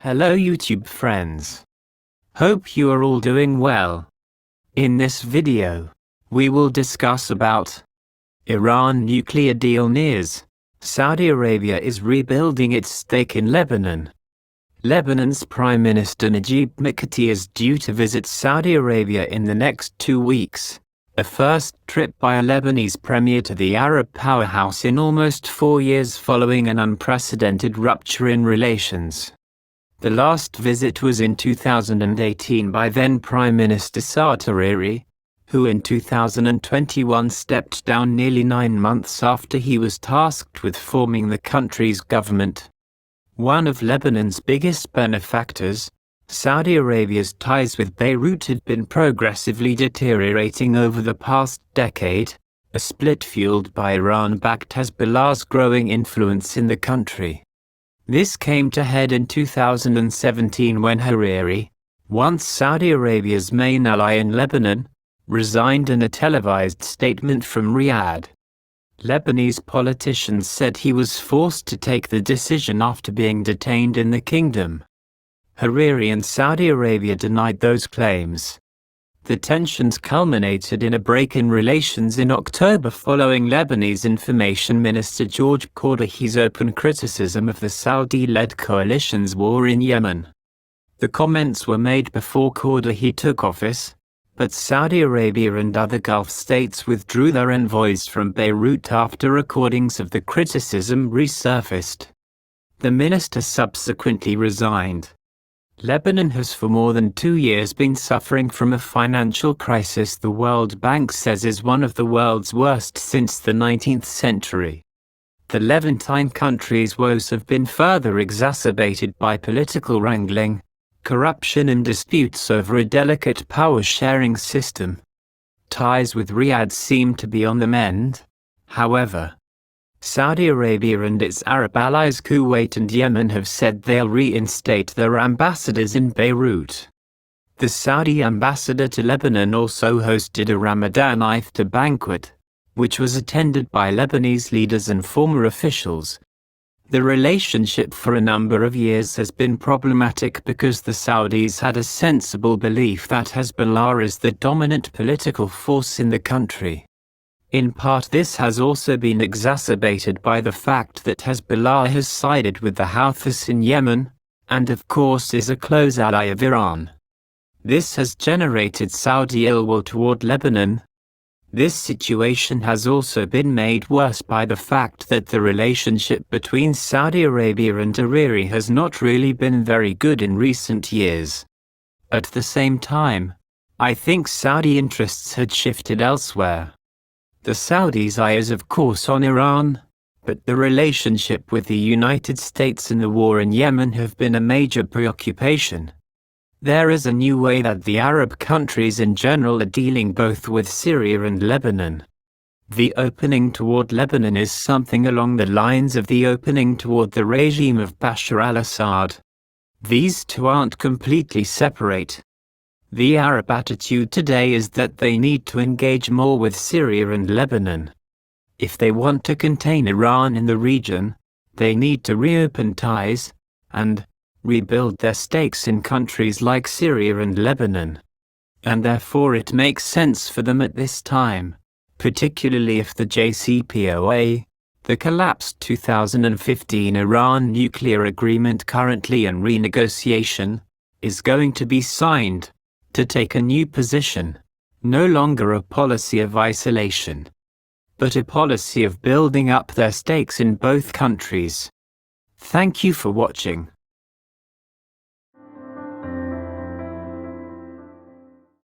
Hello YouTube friends. Hope you are all doing well. In this video, we will discuss about Iran nuclear deal nears. Saudi Arabia is rebuilding its stake in Lebanon. Lebanon's Prime Minister Najib Mikati is due to visit Saudi Arabia in the next 2 weeks, a first trip by a Lebanese premier to the Arab powerhouse in almost 4 years following an unprecedented rupture in relations. The last visit was in 2018 by then Prime Minister Saad Hariri, who in 2021 stepped down nearly 9 months after he was tasked with forming the country's government. One of Lebanon's biggest benefactors, Saudi Arabia's ties with Beirut had been progressively deteriorating over the past decade, a split fueled by Iran-backed Hezbollah's growing influence in the country. This came to head in 2017 when Hariri, once Saudi Arabia's main ally in Lebanon, resigned in a televised statement from Riyadh. Lebanese politicians said he was forced to take the decision after being detained in the kingdom. Hariri and Saudi Arabia denied those claims. The tensions culminated in a break in relations in October following Lebanese Information Minister George Kordahi's open criticism of the Saudi-led coalition's war in Yemen. The comments were made before Kordahi took office, but Saudi Arabia and other Gulf states withdrew their envoys from Beirut after recordings of the criticism resurfaced. The minister subsequently resigned. Lebanon has for more than 2 years been suffering from a financial crisis the World Bank says is one of the world's worst since the 19th century. The Levantine country's woes have been further exacerbated by political wrangling, corruption and disputes over a delicate power-sharing system. Ties with Riyadh seem to be on the mend, however. Saudi Arabia and its Arab allies Kuwait and Yemen have said they'll reinstate their ambassadors in Beirut. The Saudi ambassador to Lebanon also hosted a Ramadan iftar banquet, which was attended by Lebanese leaders and former officials. The relationship for a number of years has been problematic because the Saudis had a sensible belief that Hezbollah is the dominant political force in the country. In part this has also been exacerbated by the fact that Hezbollah has sided with the Houthis in Yemen, and of course is a close ally of Iran. This has generated Saudi ill will toward Lebanon. This situation has also been made worse by the fact that the relationship between Saudi Arabia and Hariri has not really been very good in recent years. At the same time, I think Saudi interests had shifted elsewhere. The Saudis' eye is of course on Iran, but the relationship with the United States and the war in Yemen have been a major preoccupation. There is a new way that the Arab countries in general are dealing both with Syria and Lebanon. The opening toward Lebanon is something along the lines of the opening toward the regime of Bashar al-Assad. These two aren't completely separate. The Arab attitude today is that they need to engage more with Syria and Lebanon. If they want to contain Iran in the region, they need to reopen ties and rebuild their stakes in countries like Syria and Lebanon. And therefore it makes sense for them at this time, particularly if the JCPOA, the collapsed 2015 Iran nuclear agreement currently in renegotiation, is going to be signed, to take a new position, no longer a policy of isolation, but a policy of building up their stakes in both countries. Thank you for watching.